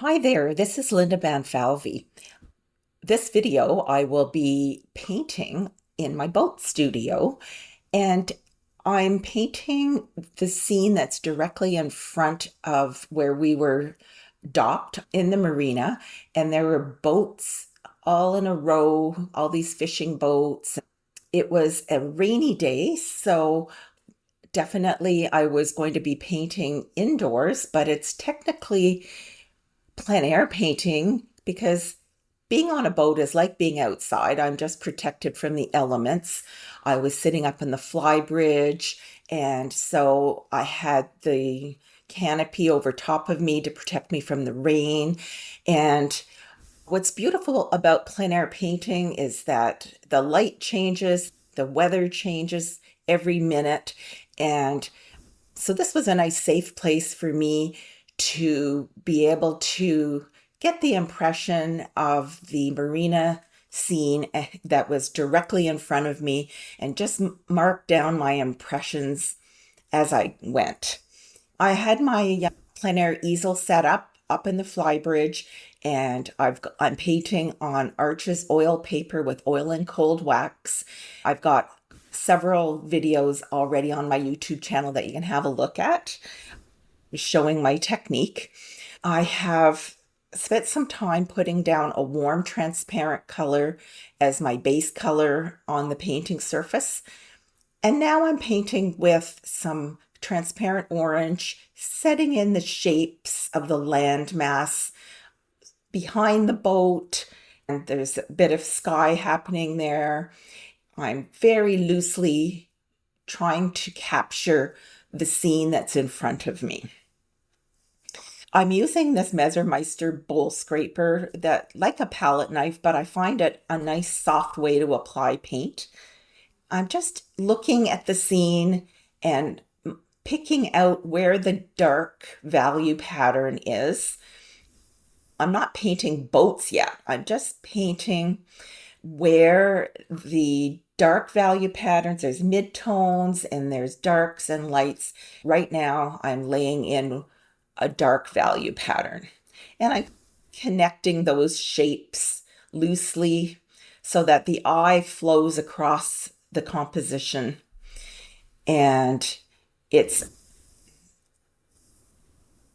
Hi there, this is Linda Banfalvi. This video, I will be painting in my boat studio, and I'm painting the scene that's directly in front of where we were docked in the marina, and there were boats all in a row, all these fishing boats. It was a rainy day, so definitely I was going to be painting indoors, but it's technically plein air painting because being on a boat is like being outside. I'm just protected from the elements. I was sitting up in the fly bridge, and so I had the canopy over top of me to protect me from the rain. And what's beautiful about plein air painting is that the light changes, the weather changes every minute. And so this was a nice safe place for me to be able to get the impression of the marina scene that was directly in front of me and just mark down my impressions as I went. I had my plein air easel set up in the flybridge, and I'm painting on Arches oil paper with oil and cold wax. I've got several videos already on my YouTube channel that you can have a look at showing my technique. I have spent some time putting down a warm transparent color as my base color on the painting surface. And now I'm painting with some transparent orange, setting in the shapes of the landmass behind the boat. And there's a bit of sky happening there. I'm very loosely trying to capture the scene that's in front of me. I'm using this Messermeister bowl scraper that like a palette knife, but I find it a nice soft way to apply paint. I'm just looking at the scene and picking out where the dark value pattern is. I'm not painting boats yet. I'm just painting where the dark value patterns, there's midtones and there's darks and lights. Right now, I'm laying in a dark value pattern, and I'm connecting those shapes loosely so that the eye flows across the composition, and it's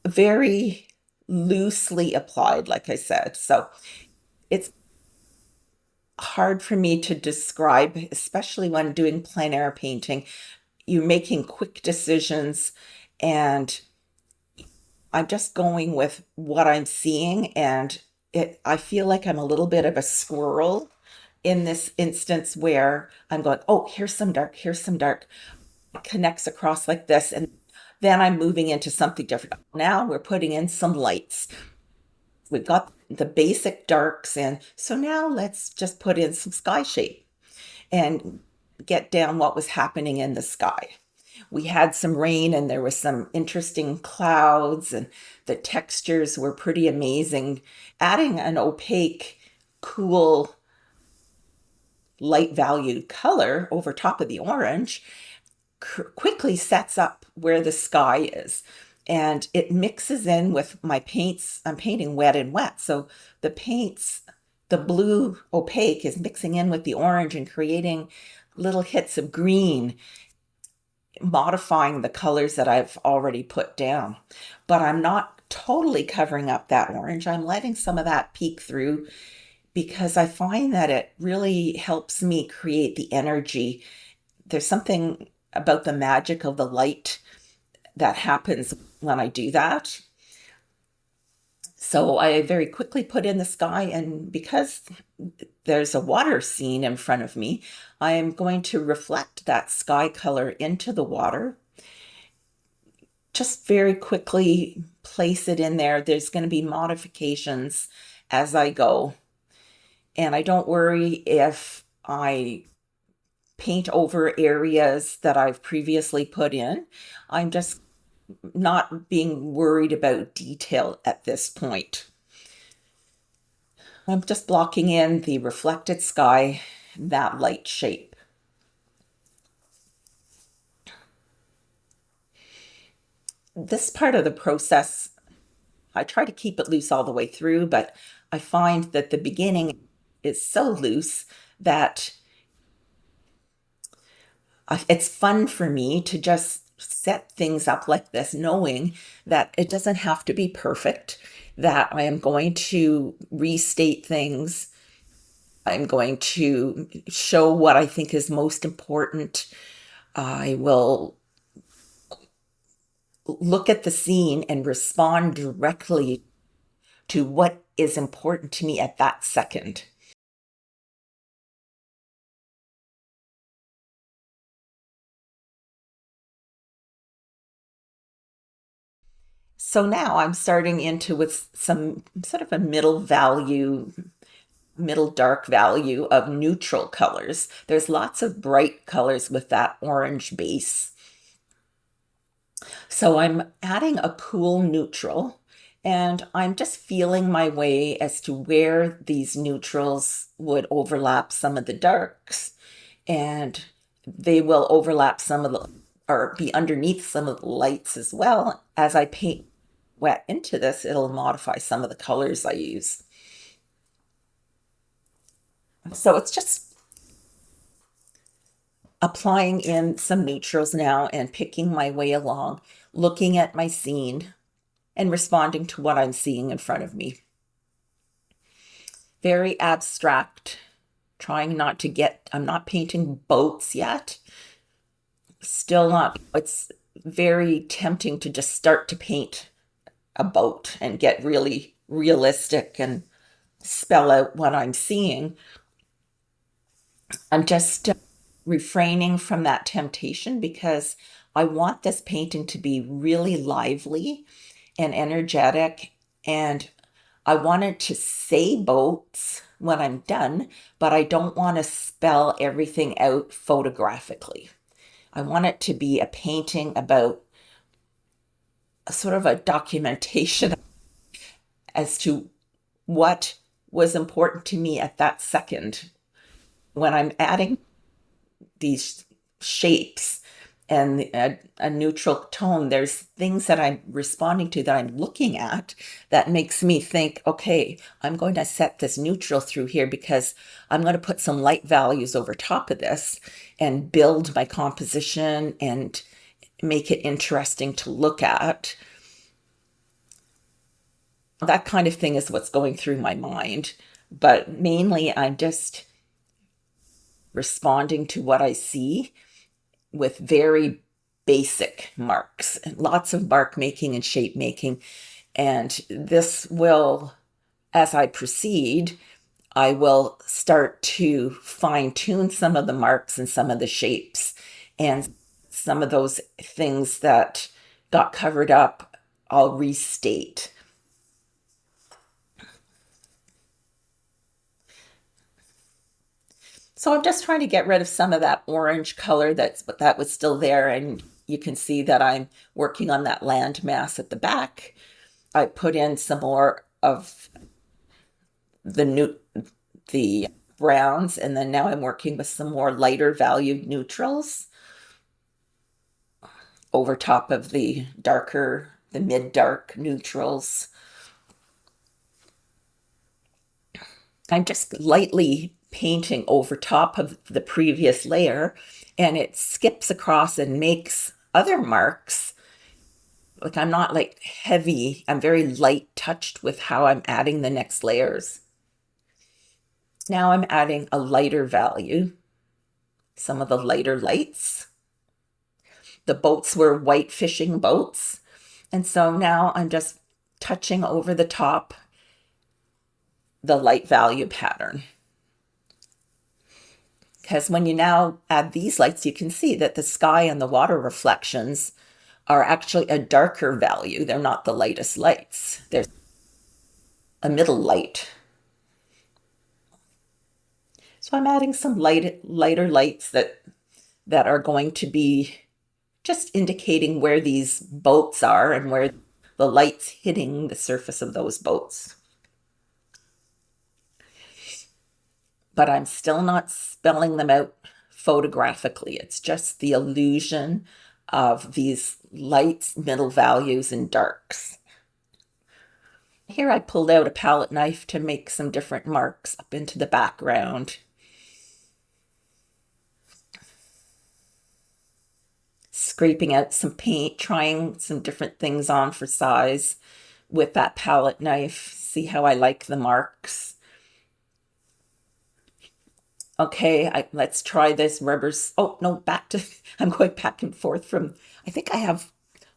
very loosely applied, like I said. So it's hard for me to describe, especially when doing plein air painting. You're making quick decisions, and I'm just going with what I'm seeing. And I feel like I'm a little bit of a squirrel in this instance where I'm going, oh, here's some dark, here's some dark, it connects across like this. And then I'm moving into something different. Now we're putting in some lights. We've got the basic darks in. So now let's just put in some sky shape and get down what was happening in the sky. We had some rain and there was some interesting clouds, and the textures were pretty amazing. Adding an opaque, cool, light valued color over top of the orange quickly sets up where the sky is. And it mixes in with my paints. I'm painting wet and wet. So the paints, the blue opaque is mixing in with the orange and creating little hits of green, modifying the colors that I've already put down. But I'm not totally covering up that orange. I'm letting some of that peek through because I find that it really helps me create the energy. There's something about the magic of the light that happens when I do that. So I very quickly put in the sky, and because there's a water scene in front of me, I am going to reflect that sky color into the water. Just very quickly place it in there. There's going to be modifications as I go. And I don't worry if I paint over areas that I've previously put in. I'm just not being worried about detail at this point. I'm just blocking in the reflected sky, that light shape. This part of the process I try to keep it loose all the way through, but I find that the beginning is so loose that it's fun for me to just set things up like this, knowing that it doesn't have to be perfect, that I am going to restate things. I'm going to show what I think is most important. I will look at the scene and respond directly to what is important to me at that second. So now I'm starting into with some sort of a middle dark value of neutral colors. There's lots of bright colors with that orange base. So I'm adding a cool neutral and I'm just feeling my way as to where these neutrals would overlap some of the darks, and they will overlap some of the or be underneath some of the lights as well. As I paint wet into this, it'll modify some of the colors I use. So it's just applying in some neutrals now and picking my way along, looking at my scene and responding to what I'm seeing in front of me. Very abstract, trying not to get, I'm not painting boats yet. Still not, it's very tempting to just start to paint a boat and get really realistic and spell out what I'm seeing. I'm just refraining from that temptation because I want this painting to be really lively and energetic, and I want it to say boats when I'm done, but I don't want to spell everything out photographically. I want it to be a painting about a sort of a documentation as to what was important to me at that second when I'm adding these shapes and a neutral tone. There's things that I'm responding to, that I'm looking at, that makes me think, okay, I'm going to set this neutral through here because I'm going to put some light values over top of this and build my composition and make it interesting to look at. That kind of thing is what's going through my mind. But mainly, I'm just responding to what I see with very basic marks, and lots of mark making and shape making. And this will, as I proceed, I will start to fine tune some of the marks and some of the shapes, and some of those things that got covered up, I'll restate. So I'm just trying to get rid of some of that orange color that was still there, and you can see that I'm working on that land mass at the back. I put in some more of the new the browns, and then now I'm working with some more lighter valued neutrals over top of the mid dark neutrals. I'm just lightly painting over top of the previous layer, and it skips across and makes other marks. Like, I'm not like heavy, I'm very light touched with how I'm adding the next layers. Now I'm adding a lighter value, some of the lighter lights. The boats were white fishing boats, and so now I'm just touching over the top the light value pattern. Because when you now add these lights, you can see that the sky and the water reflections are actually a darker value. They're not the lightest lights. There's a middle light. So I'm adding some lighter lights that are going to be just indicating where these boats are and where the light's hitting the surface of those boats. But I'm still not spelling them out photographically. It's just the illusion of these lights, middle values, and darks. Here I pulled out a palette knife to make some different marks up into the background. Scraping out some paint, trying some different things on for size with that palette knife. See how I like the marks. Okay, let's try this rubbers. Oh, no, I'm going back and forth from, I think I have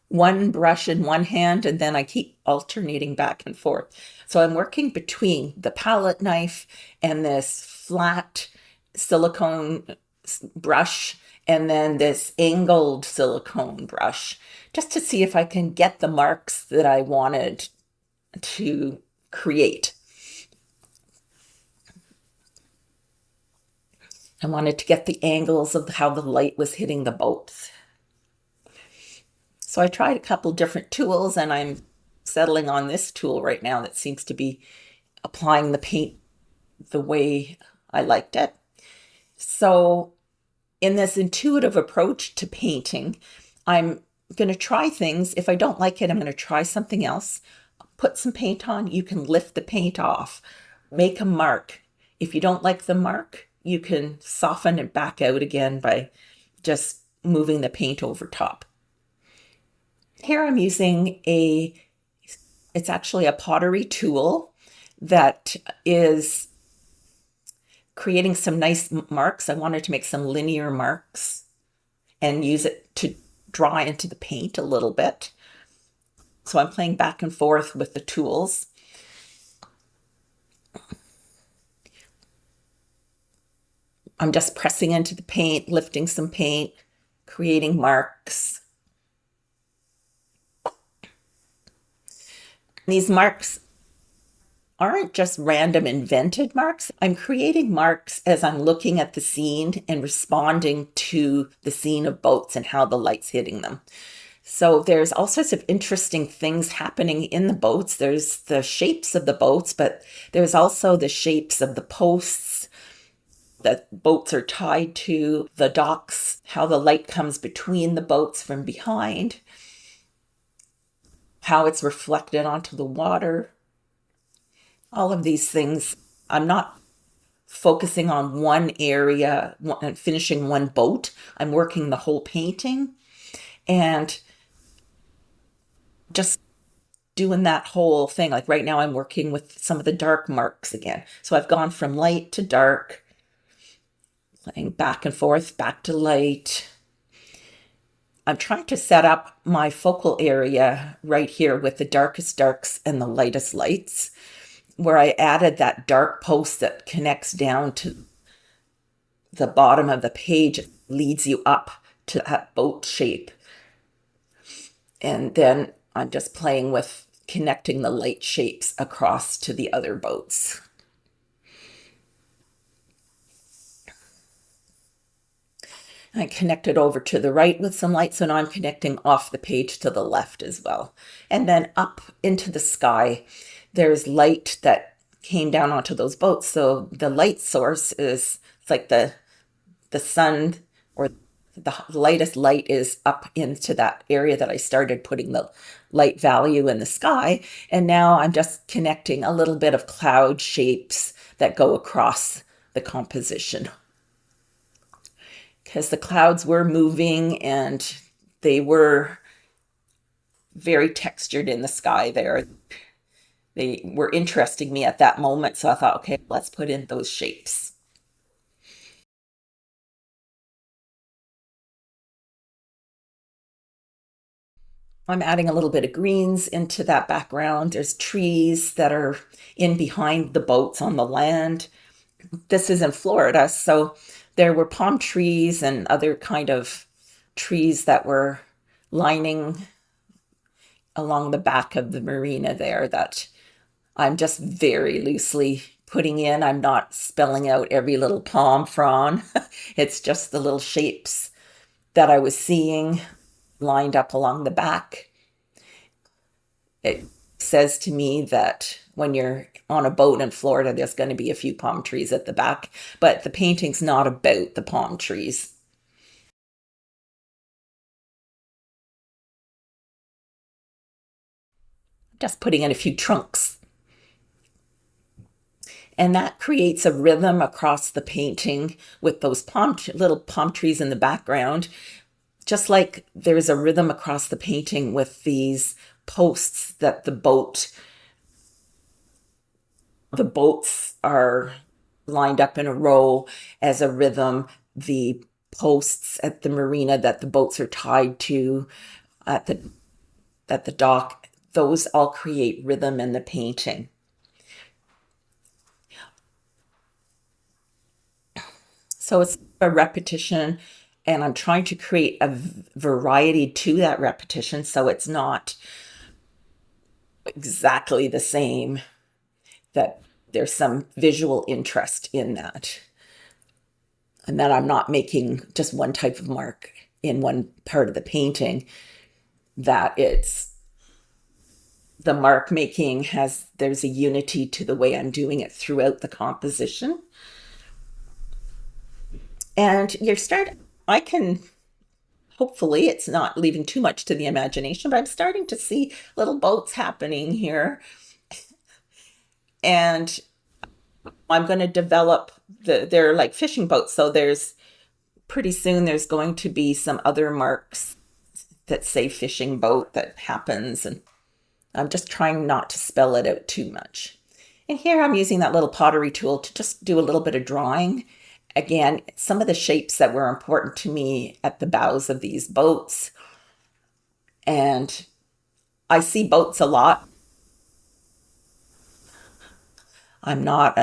one brush in one hand and then I keep alternating back and forth. So I'm working between the palette knife and this flat silicone brush and then this angled silicone brush just to see if I can get the marks that I wanted to create. I wanted to get the angles of how the light was hitting the boats. So I tried a couple different tools and I'm settling on this tool right now that seems to be applying the paint the way I liked it. So in this intuitive approach to painting, I'm going to try things. If I don't like it, I'm going to try something else. Put some paint on. You can lift the paint off. Make a mark. If you don't like the mark, you can soften it back out again by just moving the paint over top. Here I'm using it's actually a pottery tool that is creating some nice marks. I wanted to make some linear marks and use it to draw into the paint a little bit. So I'm playing back and forth with the tools. I'm just pressing into the paint, lifting some paint, creating marks. These marks aren't just random invented marks. I'm creating marks as I'm looking at the scene and responding to the scene of boats and how the light's hitting them. So there's all sorts of interesting things happening in the boats. There's the shapes of the boats, but there's also the shapes of the posts that boats are tied to, the docks, how the light comes between the boats from behind, how it's reflected onto the water. All of these things, I'm not focusing on one area and finishing one boat. I'm working the whole painting and just doing that whole thing. Like right now, I'm working with some of the dark marks again. So I've gone from light to dark, playing back and forth, back to light. I'm trying to set up my focal area right here with the darkest darks and the lightest lights, where I added that dark post that connects down to the bottom of the page, leads you up to that boat shape. And then I'm just playing with connecting the light shapes across to the other boats. I connected over to the right with some light, so now I'm connecting off the page to the left as well. And then up into the sky, there's light that came down onto those boats. So the light source is, it's like the sun, or the lightest light is up into that area that I started putting the light value in the sky. And now I'm just connecting a little bit of cloud shapes that go across the composition, because the clouds were moving and they were very textured in the sky there. They were interesting me at that moment. So I thought, okay, let's put in those shapes. I'm adding a little bit of greens into that background. There's trees that are in behind the boats on the land. This is in Florida, so there were palm trees and other kind of trees that were lining along the back of the marina there that I'm just very loosely putting in. I'm not spelling out every little palm frond. It's just the little shapes that I was seeing lined up along the back. It says to me that when you're on a boat in Florida, there's going to be a few palm trees at the back, but the painting's not about the palm trees. Just putting in a few trunks And that creates a rhythm across the painting with those little palm trees in the background, just like there's a rhythm across the painting with these posts that the boats are lined up in a row as a rhythm. The posts at the marina that the boats are tied to at the dock, those all create rhythm in the painting. So it's a repetition, and I'm trying to create a variety to that repetition so it's not exactly the same, that there's some visual interest in that, and that I'm not making just one type of mark in one part of the painting, that it's the mark making there's a unity to the way I'm doing it throughout the composition. And I can, hopefully it's not leaving too much to the imagination, but I'm starting to see little boats happening here. And I'm going to develop they're like fishing boats. So pretty soon there's going to be some other marks that say fishing boat that happens. And I'm just trying not to spell it out too much. And here I'm using that little pottery tool to just do a little bit of drawing. Again, some of the shapes that were important to me at the bows of these boats. And I see boats a lot. I'm not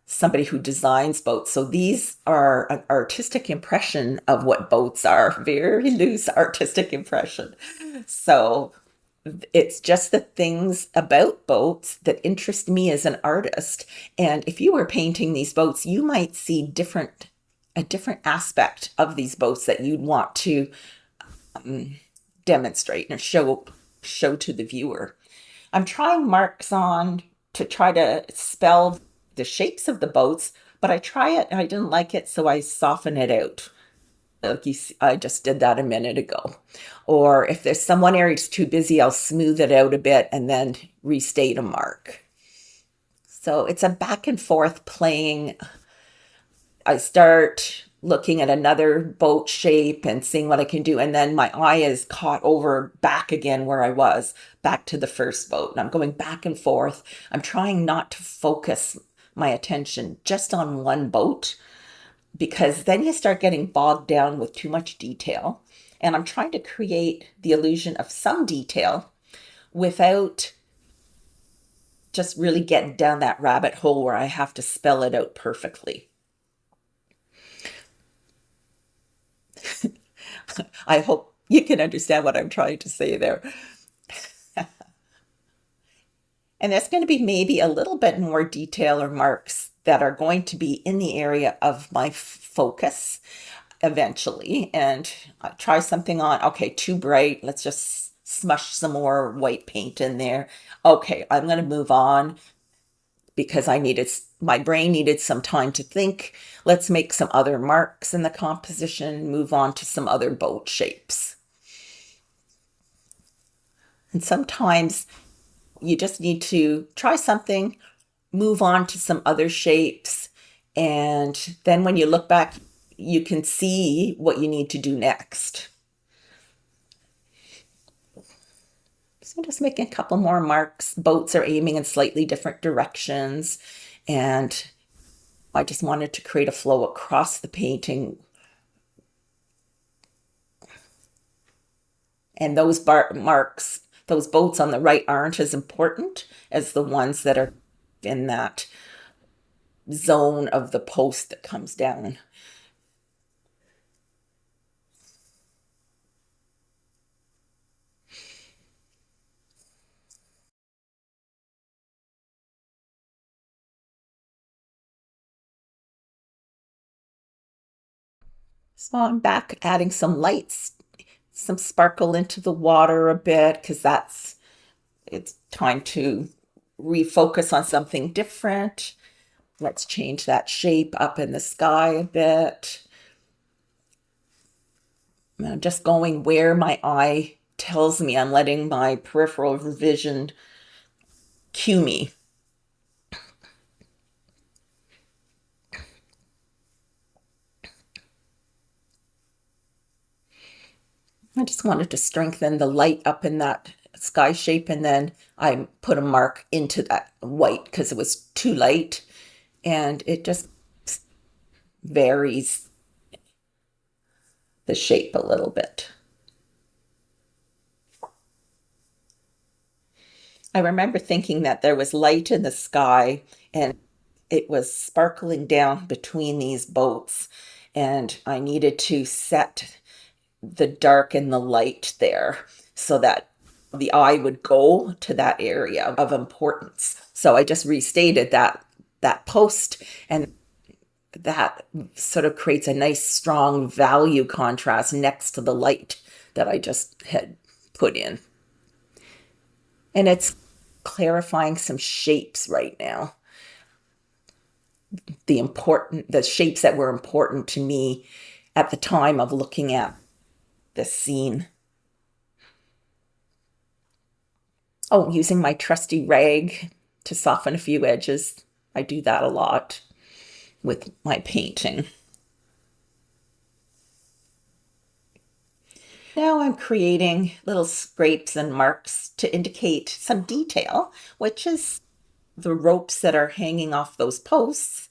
somebody who designs boats. So these are an artistic impression of what boats are, very loose artistic impression. So it's just the things about boats that interest me as an artist. And if you were painting these boats, you might see a different aspect of these boats that you'd want to demonstrate and show to the viewer. I'm trying marks on to try to spell the shapes of the boats, but I try it and I didn't like it, so I soften it out. Like you see, I just did that a minute ago. Or if there's one area that's too busy, I'll smooth it out a bit and then restate a mark. So it's a back and forth playing. I start looking at another boat shape and seeing what I can do. And then my eye is caught over back again where I was, back to the first boat. And I'm going back and forth. I'm trying not to focus my attention just on one boat, because then you start getting bogged down with too much detail. And I'm trying to create the illusion of some detail without just really getting down that rabbit hole where I have to spell it out perfectly. I hope you can understand what I'm trying to say there. And there's going to be maybe a little bit more detail or marks that are going to be in the area of my focus eventually. And I try something on, okay, too bright. Let's just smush some more white paint in there. Okay, I'm going to move on because my brain needed some time to think. Let's make some other marks in the composition, move on to some other boat shapes. And sometimes you just need to try something, move on to some other shapes, and then when you look back, you can see what you need to do next. So just making a couple more marks. Boats are aiming in slightly different directions, and I just wanted to create a flow across the painting. And those marks, those boats on the right aren't as important as the ones that are in that zone of the post that comes down. So I'm back adding some lights, some sparkle into the water a bit, because it's time to refocus on something different. Let's change that shape up in the sky a bit. And I'm just going where my eye tells me. I'm letting my peripheral vision cue me. I just wanted to strengthen the light up in that sky shape, and then I put a mark into that white because it was too light, and it just varies the shape a little bit. I remember thinking that there was light in the sky and it was sparkling down between these boats, and I needed to set the dark and the light there so that the eye would go to that area of importance. So I just restated that post, and that sort of creates a nice strong value contrast next to the light that I just had put in. And it's clarifying some shapes right now. The shapes that were important to me at the time of looking at this scene. Oh, using my trusty rag to soften a few edges. I do that a lot with my painting. Now I'm creating little scrapes and marks to indicate some detail, which is the ropes that are hanging off those posts.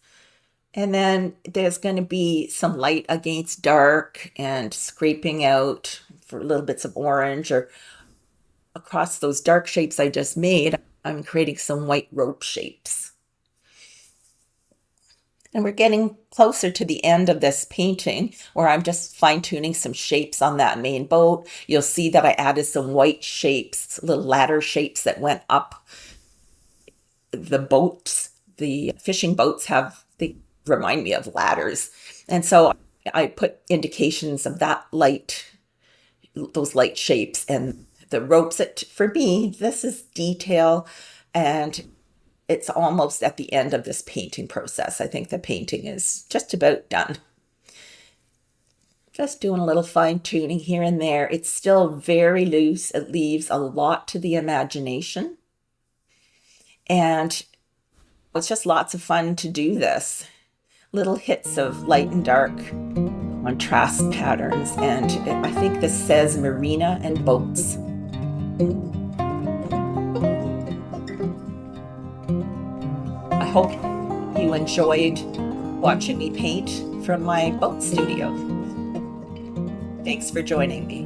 And then there's going to be some light against dark and scraping out for little bits of orange, or across those dark shapes I just made, I'm creating some white rope shapes. And we're getting closer to the end of this painting where I'm just fine-tuning some shapes on that main boat. You'll see that I added some white shapes, little ladder shapes that went up the boats. The fishing boats they remind me of ladders. And so I put indications of that light, those light shapes, and the ropes. For me, this is detail, and it's almost at the end of this painting process. I think the painting is just about done. Just doing a little fine tuning here and there. It's still very loose. It leaves a lot to the imagination. And it's just lots of fun to do this. Little hits of light and dark contrast patterns. And I think this says marina and boats. I hope you enjoyed watching me paint from my boat studio. Thanks for joining me.